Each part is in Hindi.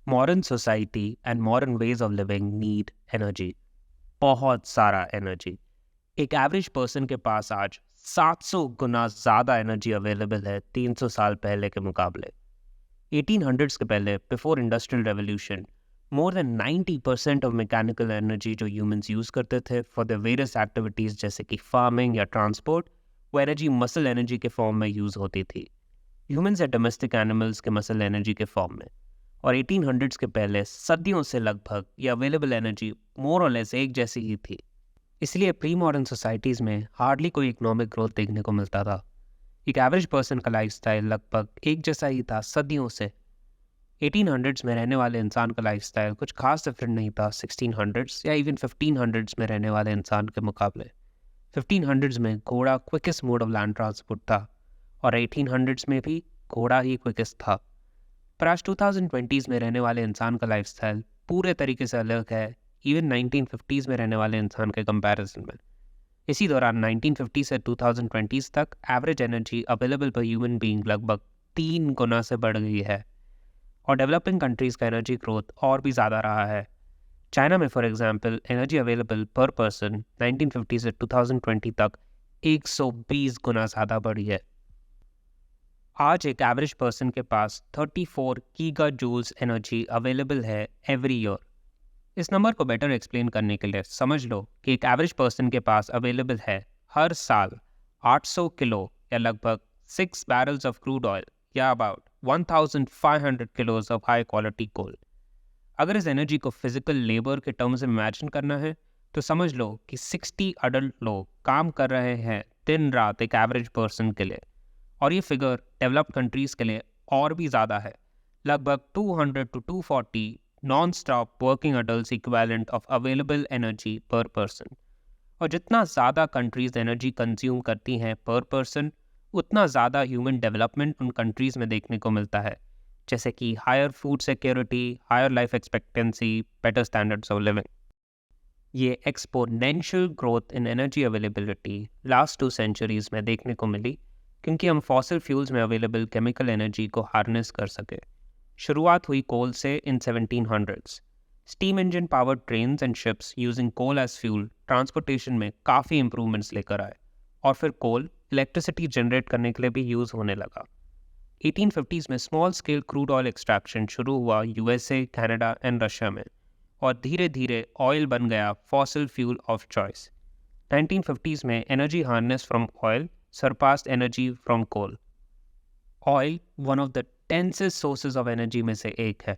Modern society and modern ways of living need energy, बहुत सारा एनर्जी। एक एवरेज पर्सन के पास आज 700 गुना ज़्यादा एनर्जी अवेलेबल है 300 साल पहले के मुकाबले। 1800s के पहले, before industrial revolution, more than 90% of mechanical energy जो ह्यूमंस यूज़ करते थे फॉर द वेरियस एक्टिविटीज़ जैसे कि फार्मिंग या ट्रांसपोर्ट, वो एनर्जी मसल एनर्जी के फॉर्म में यूज़ होती थी। ह्यूमंस या डोमेस्टिक एनिमल्स के मसल एनर्जी के फॉर्म में। और 1800s के पहले सदियों से लगभग ये अवेलेबल एनर्जी मोर और लेस एक जैसी ही थी। इसलिए प्री मॉडर्न सोसाइटीज़ में हार्डली कोई इकोनॉमिक ग्रोथ देखने को मिलता था। एक एवरेज पर्सन का लाइफस्टाइल लगभग एक जैसा ही था सदियों से। 1800s में रहने वाले इंसान का लाइफस्टाइल कुछ खास डिफरेंट नहीं था 1600s या इवन 1500s में रहने वाले इंसान के मुकाबले। 1500s में घोड़ा quickest mode of land transport था और 1800s में भी घोड़ा ही क्विकेस्ट था। पर आज 2020s में रहने वाले इंसान का लाइफस्टाइल पूरे तरीके से अलग है, इवन 1950s में रहने वाले इंसान के कंपैरिजन में। इसी दौरान 1950 से 2020s तक एवरेज एनर्जी अवेलेबल पर ह्यूमन बीइंग लगभग 3 गुना से बढ़ गई है। और डेवलपिंग कंट्रीज़ का एनर्जी ग्रोथ और भी ज़्यादा रहा है। चाइना में फॉर एग्जांपल एनर्जी अवेलेबल पर पर्सन 1950 से 2020 तक 120 गुना ज़्यादा बढ़ी है। आज एक एवरेज पर्सन के पास 34 गीगा जूल्स एनर्जी अवेलेबल है एवरी ईयर। इस नंबर को बेटर एक्सप्लेन करने के लिए समझ लो कि एक एवरेज पर्सन के पास अवेलेबल है हर साल 800 किलो या लगभग 6 बैरल्स ऑफ क्रूड ऑयल या about 1500 kilos of high quality coal. अगर इस एनर्जी को फिजिकल लेबर के टर्म्स में इमेजिन करना है तो समझ लो कि 60 अडल्ट लोग काम कर रहे हैं दिन रात एक एवरेज पर्सन के लिए। और ये फिगर डेवलप्ड कंट्रीज़ के लिए और भी ज़्यादा है, लगभग 200 to 240 non stop working adults equivalent of available energy पर पर्सन। और जितना ज़्यादा कंट्रीज़ एनर्जी कंज्यूम करती हैं पर पर्सन, उतना ज़्यादा ह्यूमन डेवलपमेंट उन कंट्रीज़ में देखने को मिलता है, जैसे कि higher food security, higher life expectancy, better standards of living. ये exponential growth in energy availability last 2 centuries में देखने को मिली क्योंकि हम फॉसिल फ्यूल्स में अवेलेबल केमिकल एनर्जी को हार्नेस कर सके। शुरुआत हुई कोल से in 1700s। Steam engine powered trains and ships using coal as fuel transportation में काफ़ी इंप्रूवमेंट्स लेकर आए और फिर कोल इलेक्ट्रिसिटी जनरेट करने के लिए भी यूज़ होने लगा। 1850s में small scale crude oil extraction शुरू हुआ यूएसए, कनाडा एंड रशिया में और धीरे धीरे ऑयल बन गया fossil fuel of choice. 1950s में energy harness from oil surpassed energy from coal. Oil, one of the densest sources of energy में से एक है।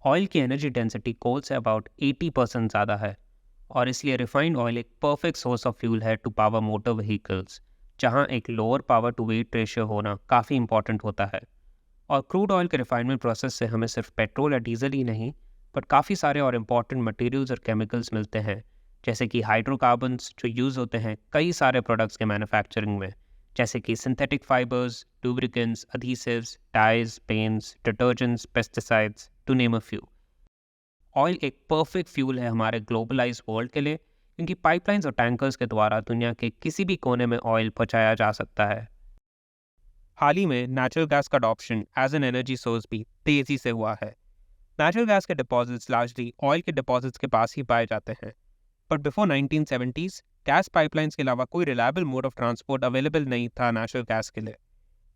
ऑयल की energy density coal say about 80% ज़्यादा है और इसलिए रिफाइंड ऑयल एक परफेक्ट सोर्स ऑफ फ्यूल है टू पावर मोटर व्हीकल्स, जहां एक lower power to weight ratio होना काफ़ी इंपॉर्टेंट होता है। और क्रूड ऑयल के रिफाइनमेंट प्रोसेस से हमें सिर्फ पेट्रोल या डीजल ही नहीं बट काफ़ी सारे और इम्पॉर्टेंट मटेरियल्स और केमिकल्स मिलते हैं, जैसे कि हाइड्रोकार्बन्स जो यूज़ होते हैं कई सारे प्रोडक्ट्स के मैन्युफैक्चरिंग में, जैसे कि synthetic fibres, lubricants, adhesives, dyes, paints, detergents, pesticides, to name a few. Oil एक परफेक्ट फ्यूल है हमारे ग्लोबलाइज वर्ल्ड के लिए क्योंकि पाइपलाइंस और टैंकर्स के द्वारा दुनिया के किसी भी कोने में ऑयल पहुंचाया जा सकता है। हाल ही में नेचुरल गैस का adoption as an energy source भी तेज़ी से हुआ है। नेचुरल गैस के डिपॉजिट्स लार्जली ऑयल के डिपॉजिट्स के पास ही पाए जाते हैं, but before 1970s gas pipelines के अलावा कोई reliable mode of transport available नहीं था नेचुरल गैस के लिए,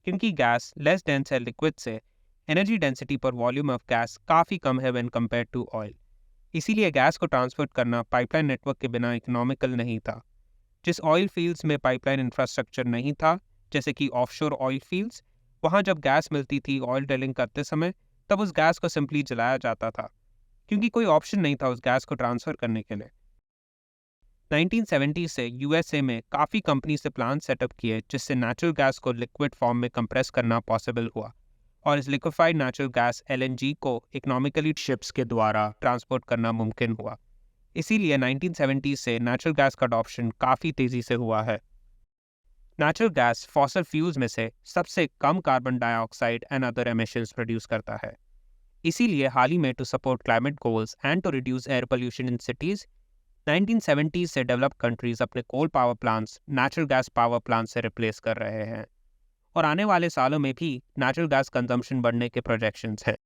क्योंकि गैस लेस डेंस है लिक्विड से। एनर्जी डेंसिटी पर वॉल्यूम ऑफ गैस काफ़ी कम है व्हेन कंपेयर टू ऑयल। इसीलिए गैस को ट्रांसफर करना पाइपलाइन नेटवर्क के बिना इकोनॉमिकल नहीं था। जिस ऑयल फील्ड्स में पाइपलाइन इंफ्रास्ट्रक्चर नहीं था, जैसे कि ऑफशोर ऑयल फील्ड्स, वहाँ जब गैस मिलती थी ऑयल ड्रिलिंग करते समय, तब उस गैस को सिंपली जलाया जाता था क्योंकि कोई ऑप्शन नहीं था उस गैस को ट्रांसफ़र करने के लिए। 1970 से यूएसए में काफ़ी कंपनी से प्लान सेटअप किए जिससे नेचुरल गैस को लिक्विड फॉर्म में कंप्रेस करना पॉसिबल हुआ और इस लिक्विफाइड नेचुरल गैस एलएनजी को इकोनॉमिकली शिप्स के द्वारा ट्रांसपोर्ट करना मुमकिन हुआ। इसीलिए 1970 से नेचुरल गैस का अडॉप्शन काफ़ी तेज़ी से हुआ है। नेचुरल गैस फॉसिल फ्यूल्स में से सबसे कम carbon dioxide and other emissions produce करता है। इसीलिए हाल ही में to support climate goals and to reduce air pollution in cities 1970s से डेवलप्ड कंट्रीज अपने coal power plants natural gas power plant से रिप्लेस कर रहे हैं और आने वाले सालों में भी नेचुरल गैस कंजम्पशन बढ़ने के प्रोजेक्शंस हैं।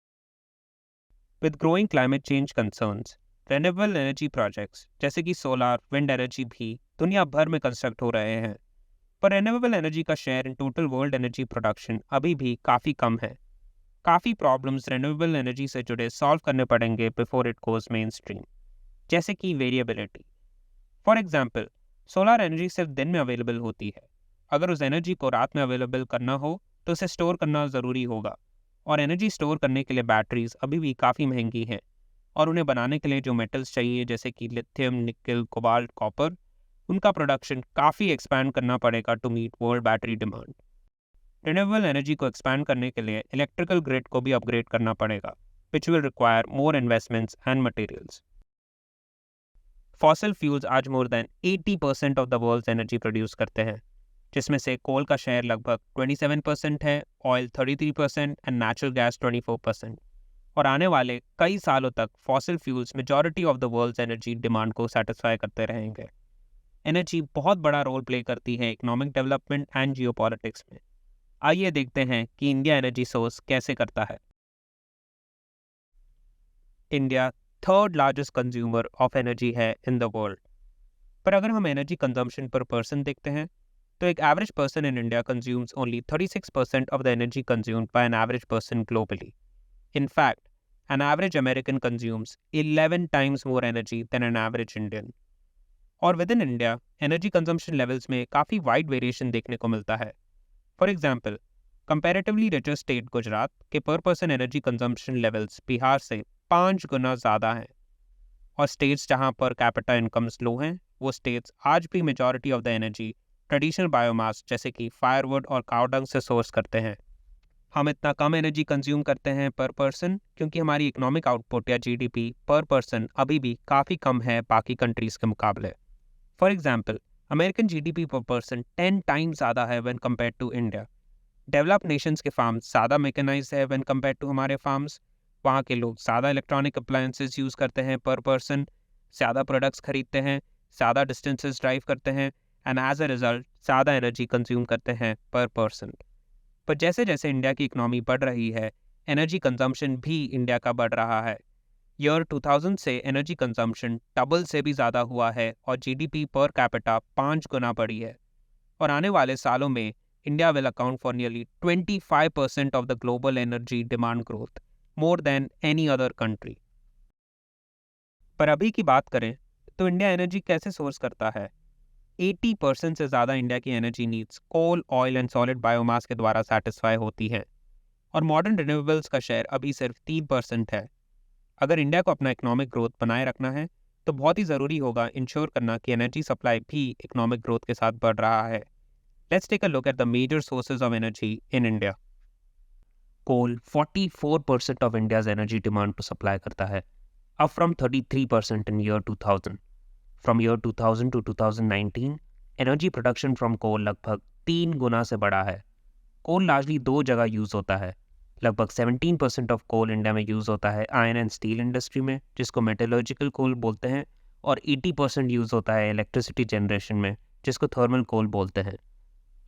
With growing climate change concerns, renewable energy projects जैसे कि सोलर, विंड एनर्जी भी दुनिया भर में कंस्ट्रक्ट हो रहे हैं। पर रिन्यूएबल एनर्जी का share in total world energy production अभी भी काफ़ी कम है। काफ़ी प्रॉब्लम्स रिन्यूएबल एनर्जी से जुड़े सॉल्व करने पड़ेंगे before it goes main stream, जैसे कि variability. For example, solar energy सिर्फ दिन में अवेलेबल होती है। अगर उस एनर्जी को रात में अवेलेबल करना हो तो उसे स्टोर करना ज़रूरी होगा, और एनर्जी स्टोर करने के लिए बैटरीज अभी भी काफ़ी महंगी हैं, और उन्हें बनाने के लिए जो मेटल्स चाहिए जैसे कि लिथियम, निकल, कोबाल्ट, कॉपर, उनका प्रोडक्शन काफ़ी एक्सपैंड करना पड़ेगा to meet world battery demand. Renewable energy को एक्सपैंड करने के लिए इलेक्ट्रिकल ग्रिड को भी अपग्रेड करना पड़ेगा, which will require more investments and materials. Fossil fuels आज more than 80% of the world's energy produce करते हैं, जिसमें से कोल का शेयर लगभग 27% है, ऑयल 33% एंड नेचुरल गैस 24%। और आने वाले कई सालों तक fossil fuels majority of the world's energy demand को सेटिस्फाई करते रहेंगे। एनर्जी बहुत बड़ा रोल प्ले करती है इकोनॉमिक डेवलपमेंट एंड जियोपॉलिटिक्स में। आइए देखते हैं कि इंडिया एनर्जी सोर्स कैसे करता है। India third largest consumer of energy है इन द वर्ल्ड। पर अगर हम एनर्जी कंजम्पशन पर पर्सन देखते हैं तो एक average person in India consumes only 36% of the energy consumed by an average person globally. In fact, an average American consumes 11 times more energy than an average Indian. और within India, energy consumption levels में काफ़ी wide variation देखने को मिलता है। For example, comparatively richer state Gujarat के per person energy consumption levels Bihar से 5 गुना ज़्यादा हैं। और states जहाँ per capita incomes low हैं, वो states आज भी majority of the energy traditional biomass जैसे कि firewood और cow dung से source करते हैं। हम इतना कम एनर्जी कंज्यूम करते हैं पर पर्सन क्योंकि हमारी इकोनॉमिक आउटपुट या जीडीपी पर पर्सन अभी भी काफ़ी कम है बाकी कंट्रीज़ के मुकाबले। For example, American GDP per person 10 times ज़्यादा है when compare to India. Developed nations के फार्म्स ज़्यादा मैकेनाइज्ड है व्हेन कंपेयर टू हमारे फार्म्स। वहाँ के लोग ज़्यादा इलेक्ट्रॉनिक अप्लायंसेस यूज़ करते हैं पर पर्सन, ज़्यादा प्रोडक्ट्स खरीदते हैं, ज़्यादा डिस्टेंसेस ड्राइव करते हैं एंड एज अ रिजल्ट ज़्यादा एनर्जी कंज्यूम करते हैं पर पर्सन। पर जैसे जैसे इंडिया की इकोनॉमी बढ़ रही है, एनर्जी कंजम्पशन भी इंडिया का बढ़ रहा है। ईयर 2000 से एनर्जी कंजम्पशन डबल से भी ज़्यादा हुआ है और जीडीपी पर कैपिटा 5 गुना बढ़ी है। और आने वाले सालों में India will account for nearly 25% of the global energy demand growth, more than any other country. पर अभी की बात करें तो इंडिया एनर्जी कैसे सोर्स करता है। 80% से ज़्यादा इंडिया की energy needs coal, oil and solid biomass के द्वारा सेटिस्फाई होती हैं, और मॉडर्न रिन्यूएबल्स का शेयर अभी सिर्फ 3% है। अगर इंडिया को अपना इकोनॉमिक ग्रोथ बनाए रखना है तो बहुत ही ज़रूरी होगा इंश्योर करना कि एनर्जी सप्लाई भी इकोनॉमिक ग्रोथ के साथ बढ़ रहा है। Let's take a look at the major sources of energy in India. Coal 44% of India's energy demand को सप्लाई करता है, up from 33% in year 2000। From year 2000 to 2019, energy production from coal लगभग 3 गुना से बढ़ा है। कोल लार्जली 2 जगह यूज़ होता है। लगभग 17% ऑफ कोल इंडिया में यूज़ होता है आयरन एंड स्टील इंडस्ट्री में, जिसको मेटलर्जिकल कोल बोलते हैं, और 80% यूज़ होता है इलेक्ट्रिसिटी जनरेशन में, जिसको थर्मल कोल बोलते हैं।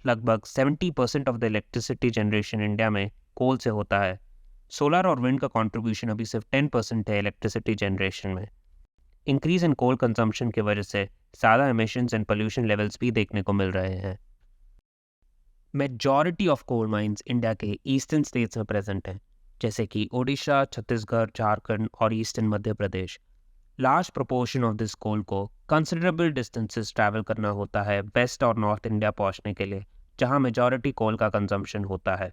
लगभग 70% of the electricity generation India में कोल से होता है। सोलर और विंड का कॉन्ट्रीब्यूशन अभी सिर्फ 10% है इलेक्ट्रिसिटी जनरेशन में। इंक्रीज इन कोल कंजम्पशन की वजह से ज़्यादा एमिशंस एंड पोल्यूशन लेवल्स भी देखने को मिल रहे हैं। Majority of coal mines India के ईस्टर्न स्टेट्स में प्रेजेंट हैं, जैसे कि ओडिशा, छत्तीसगढ़, झारखंड और eastern Madhya Pradesh. Large proportion of this coal को कंसिडरेबल डिस्टेंसेस ट्रैवल करना होता है वेस्ट और नॉर्थ इंडिया पहुंचने के लिए, जहां मेजॉरिटी कोल का कंजम्पशन होता है,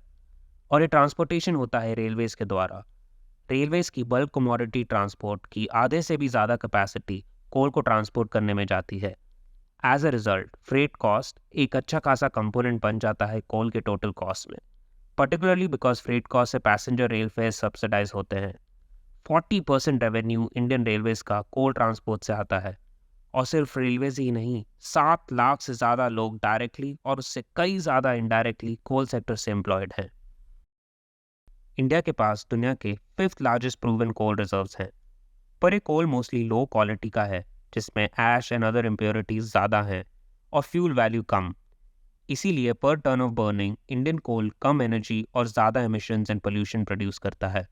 और ये ट्रांसपोर्टेशन होता है रेलवेज़ के द्वारा। रेलवेज़ की बल्क कमोडिटी ट्रांसपोर्ट की आधे से भी ज़्यादा कैपेसिटी कोल को ट्रांसपोर्ट करने में जाती है। As a result freight cost एक अच्छा खासा कंपोनेंट बन जाता है कोल के टोटल कॉस्ट में, पर्टिकुलरली बिकॉज फ्रेट कॉस्ट से पैसेंजर रेल फेयर सब्सिडाइज होते हैं। 40% रेवेन्यू इंडियन रेलवेज़ का कोल ट्रांसपोर्ट से आता है, और सिर्फ रेलवेज़ ही नहीं, 7 लाख से ज़्यादा लोग डायरेक्टली और उससे कई ज़्यादा इनडायरेक्टली कोल सेक्टर से एम्प्लॉयड हैं। इंडिया के पास दुनिया के 5th लार्जेस्ट प्रूवन कोल रिजर्व्स हैं, पर ये कोल मोस्टली लो क्वालिटी का है, जिसमें ऐश एंड अदर इम्प्योरिटीज़ ज़्यादा हैं और फ्यूल वैल्यू कम। इसीलिए per tonne of burning Indian coal कम एनर्जी और ज़्यादा एमिशंस एंड पोल्यूशन प्रोड्यूस करता है।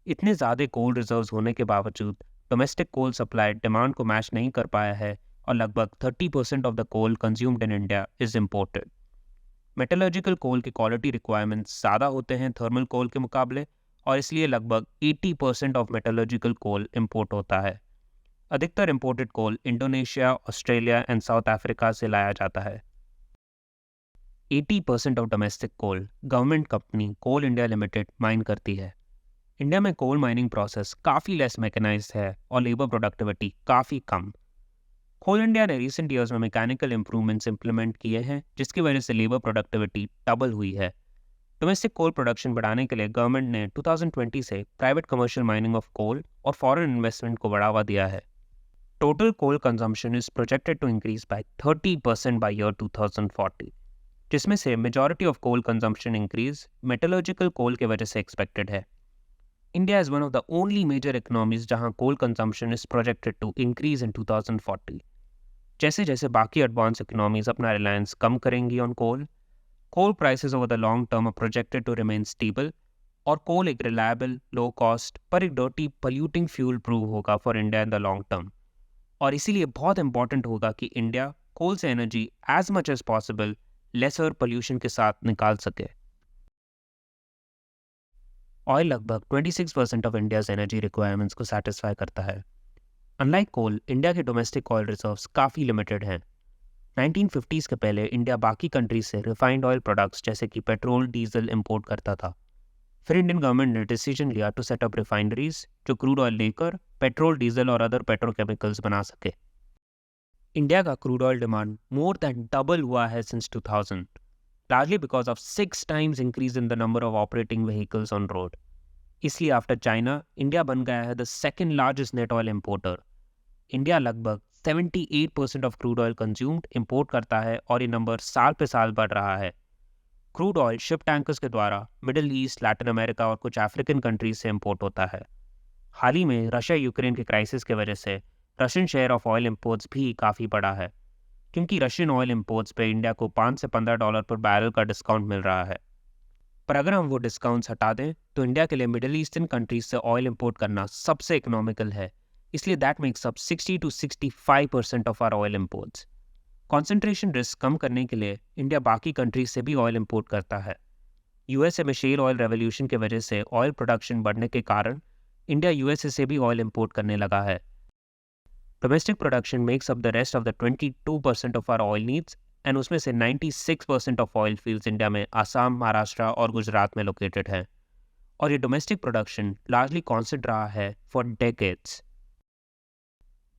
इतने ज़्यादा कोल रिजर्व्स होने के बावजूद डोमेस्टिक कोल सप्लाई डिमांड को मैच नहीं कर पाया है और लगभग 30% of the coal consumed in India is imported. Metallurgical coal के क्वालिटी रिक्वायरमेंट्स ज़्यादा होते हैं थर्मल कोल के मुकाबले और इसलिए लगभग 80% ऑफ मेटलर्जिकल कोल इम्पोर्ट होता है। अधिकतर imported coal Indonesia, Australia and South Africa से लाया जाता है। 80% of domestic coal government company Coal India Limited mine करती है। इंडिया में कोल माइनिंग प्रोसेस काफ़ी लेस मैकेनाइज्ड है और लेबर प्रोडक्टिविटी काफ़ी कम। कोल इंडिया ने रिसेंट ईयर्स में मैकेनिकल इंप्रूवमेंट्स इंप्लीमेंट किए हैं जिसकी वजह से लेबर प्रोडक्टिविटी डबल हुई है। डोमेस्टिक कोल प्रोडक्शन बढ़ाने के लिए गवर्नमेंट ने 2020 से private commercial mining of coal और फॉरेन इन्वेस्टमेंट को बढ़ावा दिया है। Total coal consumption is projected to increase by 30% by year 2040, जिसमें से majority of coal consumption increase metallurgical coal के वजह से एक्सपेक्टेड है। India is one of the only major economies जहां coal consumption is projected to increase in 2040। जैसे जैसे बाकी एडवांस इकोनॉमीज अपना रिलायंस कम करेंगी on coal, coal prices over the long term are projected to remain stable और कोल एक रिलायबल, लो कॉस्ट पर एक डर्टी पल्यूटिंग फ्यूल प्रूव होगा for India in the long term. और इसीलिए बहुत इंपॉर्टेंट होगा कि इंडिया कोल से energy as much as possible lesser pollution के साथ निकाल सके। ऑयल लगभग 26% ऑफ इंडियाज एनर्जी रिक्वायरमेंट्स को सेटिस्फाई करता है। अनलाइक कोल, इंडिया के डोमेस्टिक ऑयल रिजर्व्स काफ़ी लिमिटेड हैं। 1950s के पहले इंडिया बाकी कंट्रीज से रिफाइंड ऑयल प्रोडक्ट्स जैसे कि पेट्रोल, डीजल इंपोर्ट करता था। फिर इंडियन गवर्नमेंट ने डिसीजन लिया टू सेट अप रिफाइनरीज जो क्रूड ऑयल लेकर पेट्रोल, डीजल और अदर पेट्रोकेमिकल्स बना सके। इंडिया का crude oil demand more than double हुआ है since 2000, largely because of 6 times increase in the number of operating vehicles on road. इसलिए आफ्टर चाइना, इंडिया बन गया है the second largest net oil importer. India लगभग 78% of crude oil consumed import करता है और ये नंबर साल पे साल बढ़ रहा है। क्रूड ऑयल शिप टैंकर्स के द्वारा मिडिल ईस्ट, लैटिन अमेरिका और कुछ अफ्रीकन कंट्रीज से इंपोर्ट होता है। हाल ही में रशिया यूक्रेन के क्राइसिस की वजह से Russian share of oil imports भी काफ़ी बढ़ा है, क्योंकि रशियन ऑयल इंपोर्ट्स पे इंडिया को $5 से $15 पर बैरल का डिस्काउंट मिल रहा है। पर अगर हम वो डिस्काउंट्स हटा दें तो इंडिया के लिए मिडिल ईस्टर्न कंट्रीज से ऑयल इंपोर्ट करना सबसे इकोनॉमिकल है, इसलिए that makes up 60 to 65% of our oil imports. Concentration risk कम करने के लिए इंडिया बाकी कंट्रीज से भी ऑयल इंपोर्ट करता है। यूएसए में शेल ऑयल रेवोल्यूशन की वजह से ऑयल प्रोडक्शन बढ़ने के कारण इंडिया यूएसए से भी ऑयल इंपोर्ट करने लगा है। Domestic production makes up the rest of the 22% of our oil needs and उसमें से 96% ऑफ ऑयल फील्ड्स इंडिया में आसाम, महाराष्ट्र और गुजरात में लोकेटेड है। और ये डोमेस्टिक प्रोडक्शन लार्जली कॉन्स्टेंट रहा है for decades.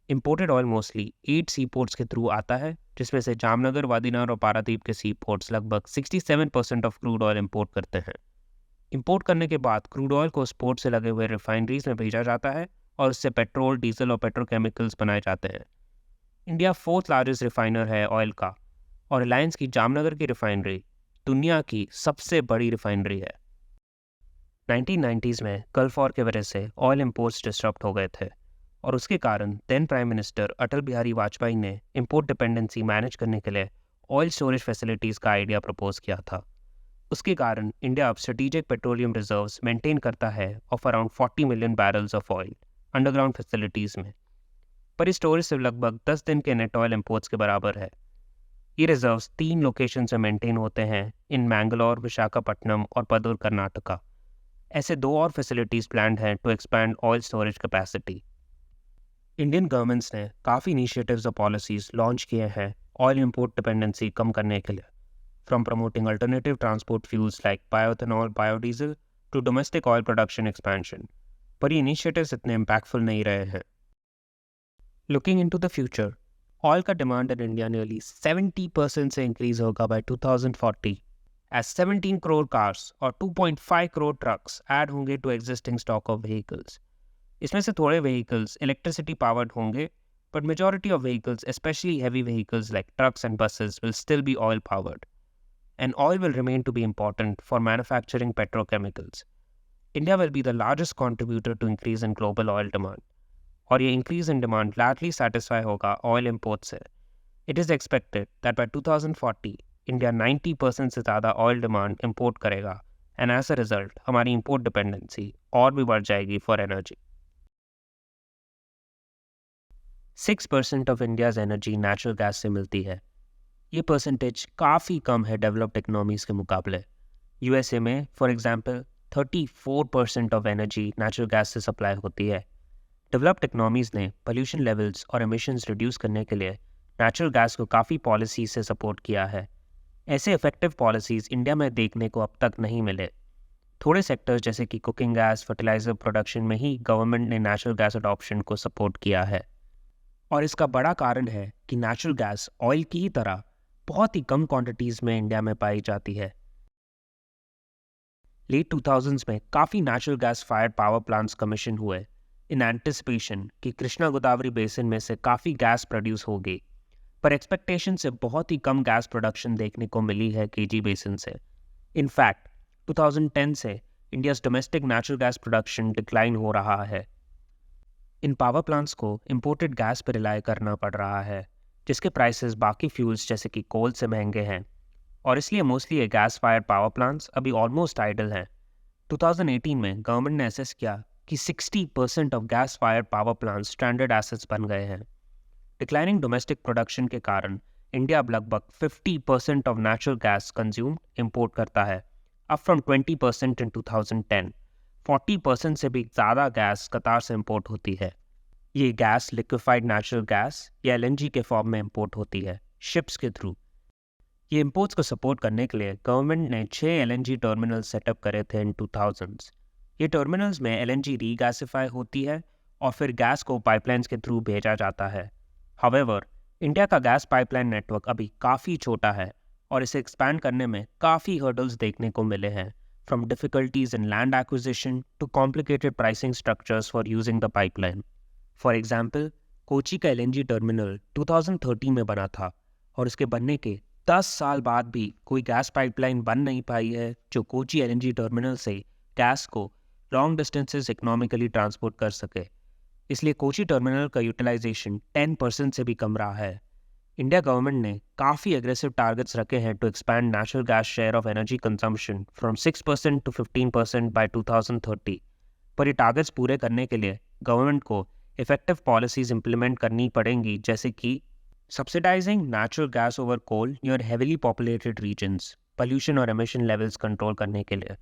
Imported oil mostly 8 sea ports के थ्रू आता है, जिसमें से जामनगर, वादीनार और पारादीप के सी पोर्ट्स लगभग 67% ऑफ क्रूड ऑयल इंपोर्ट करते हैं। इंपोर्ट करने के बाद क्रूड ऑयल को उस पोर्ट से लगे हुए रिफाइनरीज में भेजा जाता है और उससे पेट्रोल, डीजल और पेट्रोकेमिकल्स बनाए जाते हैं। इंडिया 4th लार्जेस्ट रिफाइनर है ऑयल का और रिलायंस की जामनगर की रिफाइनरी दुनिया की सबसे बड़ी रिफाइनरी है। 1990s में गल्फ वॉर की वजह से ऑयल इंपोर्ट्स डिस्टर्ब हो गए थे और उसके कारण then prime minister Atal Bihari Vajpayee ने इंपोर्ट डिपेंडेंसी मैनेज करने के लिए ऑयल स्टोरेज फैसिलिटीज़ का आइडिया प्रपोज किया था। उसके कारण इंडिया अब स्ट्रेटेजिक पेट्रोलियम रिजर्व्स मेंटेन करता है of around 40 million barrels of oil underground facilities में। पर इस स्टोरेज से लगभग 10 दिन के नेट ऑयल इंपोर्ट्स के बराबर है। ये रिजर्व्स 3 लोकेशन से मेंटेन होते हैं इन मैंगलोर, विशाखापट्टनम और पदूर, कर्नाटका। ऐसे 2 और फैसिलिटीज़ प्लान्ड हैं to expand oil storage capacity. Indian governments ने काफ़ी इनिशिएटिव्स और पॉलिसीज़ लॉन्च किए हैं ऑयल इंपोर्ट डिपेंडेंसी कम करने के लिए, from promoting alternative transport fuels like bioethanol, biodiesel to domestic oil production expansion. पर ये इनिशिएटिव्स इतने इम्पैक्टफुल नहीं रहे हैं। Looking into the future, oil का डिमांड इन इंडिया नियरली 70% से इंक्रीज होगा बाय 2040 एज 17 करोड़ कार्स और 2.5 करोड़ ट्रक्स ऐड होंगे to existing stock of vehicles. इसमें से थोड़े व्हीकल्स इलेक्ट्रिसिटी पावर्ड होंगे, but majority of vehicles, especially heavy vehicles like trucks and buses, will still be oil powered. And oil will remain to be important for manufacturing petrochemicals. India will be the largest contributor to increase in global oil demand. और ये increase in demand largely satisfy होगा oil imports से. It is expected that by 2040, India 90% से ज़्यादा oil demand import करेगा एंड एज अ रिजल्ट हमारी इंपोर्ट डिपेंडेंसी और भी बढ़ जाएगी for energy. 6% of India's energy natural gas से मिलती है। ये परसेंटेज काफ़ी कम है डेवलप्ड इकोनॉमीज़ के मुकाबले। यूएसए में for example 34% of energy natural gas से सप्लाई होती है। डेवलप्ड इकोनॉमीज़ ने पोल्यूशन लेवल्स और एमिशंस रिड्यूस करने के लिए नेचुरल गैस को काफ़ी पॉलिसीज से सपोर्ट किया है। ऐसे इफेक्टिव पॉलिसीज़ इंडिया में देखने को अब तक नहीं मिले। थोड़े सेक्टर्स जैसे कि कुकिंग गैस, फर्टिलाइजर प्रोडक्शन में ही गवर्नमेंट ने नेचुरल गैस अडॉप्शन को सपोर्ट किया है। और इसका बड़ा कारण है कि नेचुरल गैस ऑयल की ही तरह बहुत ही कम क्वांटिटीज़ में इंडिया में पाई जाती है। लेट 2000s में काफ़ी natural gas fired power plants commission हुए इन एंटिसिपेशन कि कृष्णा गोदावरी बेसिन में से काफ़ी गैस प्रोड्यूस होगी, पर एक्सपेक्टेशन से बहुत ही कम गैस प्रोडक्शन देखने को मिली है केजी बेसिन से। इनफैक्ट 2010 से India's domestic natural gas production decline हो रहा है। इन पावर प्लांट्स को इंपोर्टेड गैस पर रिलाय करना पड़ रहा है, जिसके प्राइसेस बाकी फ्यूल्स जैसे कि कोल से महंगे हैं, और इसलिए मोस्टली ये गैस फायर्ड पावर प्लांट्स अभी ऑलमोस्ट आइडल हैं। 2018 में गवर्नमेंट ने असेस किया कि 60% of gas fired power plants stranded assets बन गए हैं। डिक्लाइनिंग डोमेस्टिक प्रोडक्शन के कारण इंडिया अब लगभग 50% of natural gas consume import करता है, अप फ्रॉम 20% इन 2010। 40% से भी ज़्यादा गैस कतार से इंपोर्ट होती है। ये गैस लिक्विफाइड नेचुरल गैस या एलएनजी के फॉर्म में इंपोर्ट होती है, शिप्स के थ्रू। ये इंपोर्ट्स को सपोर्ट करने के लिए गवर्नमेंट ने 6 एलएनजी टर्मिनल सेटअप करे थे इन 2000s। ये टर्मिनल्स में एलएनजी रीगैसिफाई होती है और फिर गैस को पाइपलाइंस के थ्रू भेजा जाता है। हाउएवर, इंडिया का गैस पाइपलाइन नेटवर्क अभी काफ़ी छोटा है और इसे एक्सपैंड करने में काफ़ी हर्डल्स देखने को मिले हैं, from difficulties in land acquisition to complicated pricing structures for using the pipeline. For example, Kochi का एलएनजी टर्मिनल 2013 में बना था और इसके बनने के 10 साल बाद भी कोई गैस पाइपलाइन बन नहीं पाई है जो कोची एलएनजी टर्मिनल से गैस को लॉन्ग डिस्टेंसेस इकोनॉमिकली ट्रांसपोर्ट कर सके। इसलिए कोची टर्मिनल का यूटिलाइजेशन 10% से भी कम रहा है। इंडिया गवर्नमेंट ने काफ़ी एग्रेसिव टारगेट्स रखे हैं to expand natural gas share of energy consumption from 6% to 15% by 2030। पर ये टारगेट्स पूरे करने के लिए गवर्नमेंट को इफेक्टिव पॉलिसीज इंप्लीमेंट करनी पड़ेंगी, जैसे कि subsidising natural gas over coal near heavily populated regions, pollution और एमिशन लेवल्स कंट्रोल करने के लिए।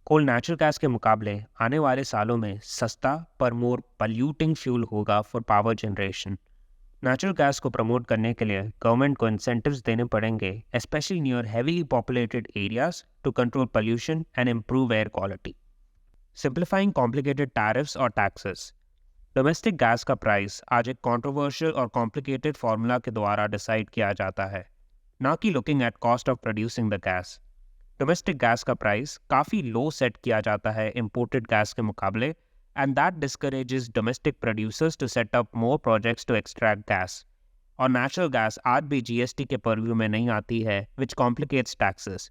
कोल नेचुरल गैस के मुकाबले आने वाले सालों में सस्ता पर मोर पॉल्यूटिंग फ्यूल होगा for power generation. Natural gas को प्रमोट करने के लिए गवर्नमेंट को इंसेंटिव्स देने पड़ेंगे, specially near heavily populated areas, to control pollution and improve air quality. Simplifying complicated tariffs और टैक्सेस। डोमेस्टिक गैस का प्राइस आज एक कॉन्ट्रोवर्शियल और कॉम्प्लिकेटेड फार्मूला के द्वारा डिसाइड किया जाता है, ना कि looking at cost of producing the gas. Domestic gas का प्राइस काफ़ी लो सेट किया जाता है इम्पोर्टेड गैस के मुकाबले, and that discourages domestic producers to set up more projects to extract gas. और natural gas आज भी GST के purview में नहीं आती है, which complicates taxes.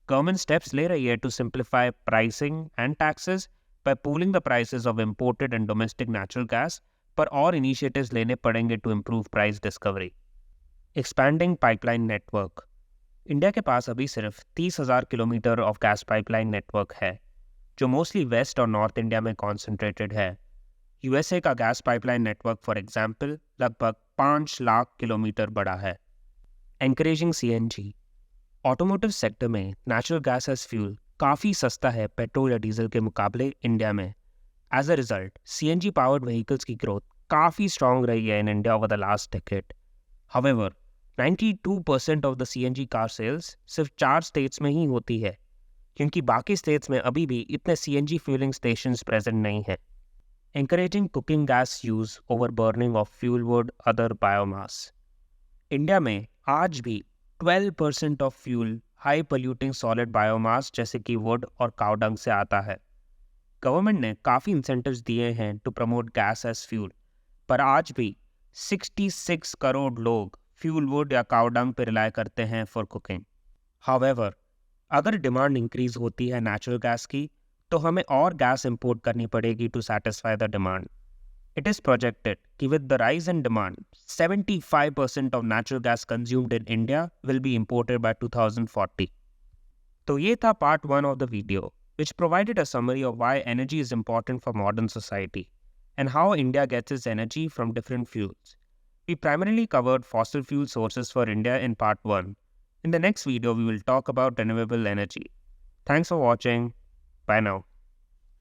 Government steps ले रही है to simplify pricing and taxes by pooling the prices of imported and domestic natural gas, पर और initiatives लेने पड़ेंगे to improve price discovery. Expanding pipeline network. India के पास अभी सिर्फ 30,000 kilometre of gas pipeline network है, जो मोस्टली वेस्ट और नॉर्थ इंडिया में कॉन्सेंट्रेटेड है। यूएसए का gas pipeline network for example लगभग 5 लाख किलोमीटर बड़ा है। Encouraging CNG. ऑटोमोटिव सेक्टर में नेचुरल गैस एज फ्यूल काफ़ी सस्ता है पेट्रोल या डीजल के मुकाबले इंडिया में। As a result CNG powered vehicles की ग्रोथ काफ़ी स्ट्रॉन्ग रही है in India over the last decade. However 92% of the CNG car sales सिर्फ 4 स्टेट्स में ही होती है, क्योंकि बाकी स्टेट्स में अभी भी इतने सीएनजी फ्यूलिंग स्टेशंस प्रेजेंट नहीं है। Encouraging cooking gas use over burning of fuel wood other biomass. India में आज भी 12% of fuel high polluting solid biomass जैसे कि वुड और काउडंग से आता है। गवर्नमेंट ने काफ़ी इंसेंटिव्स दिए हैं to promote gas as fuel, पर आज भी 66 करोड़ लोग फ्यूल वुड या काउडंग पर रिलाय करते हैं फॉर कुकिंग। हाउएवर, अगर डिमांड इंक्रीज होती है नेचुरल गैस की, तो हमें और गैस इंपोर्ट करनी पड़ेगी to satisfy the demand. It is projected कि with the rise in demand 75% of natural gas consumed in India will be imported by 2040। तो ये था part 1 of the video. which provided a summary of why energy is important for modern society and how India gets its energy from different fuels. We primarily covered fossil fuel sources for India in part 1. In the next video, we will talk about renewable energy. Thanks for watching. Bye now.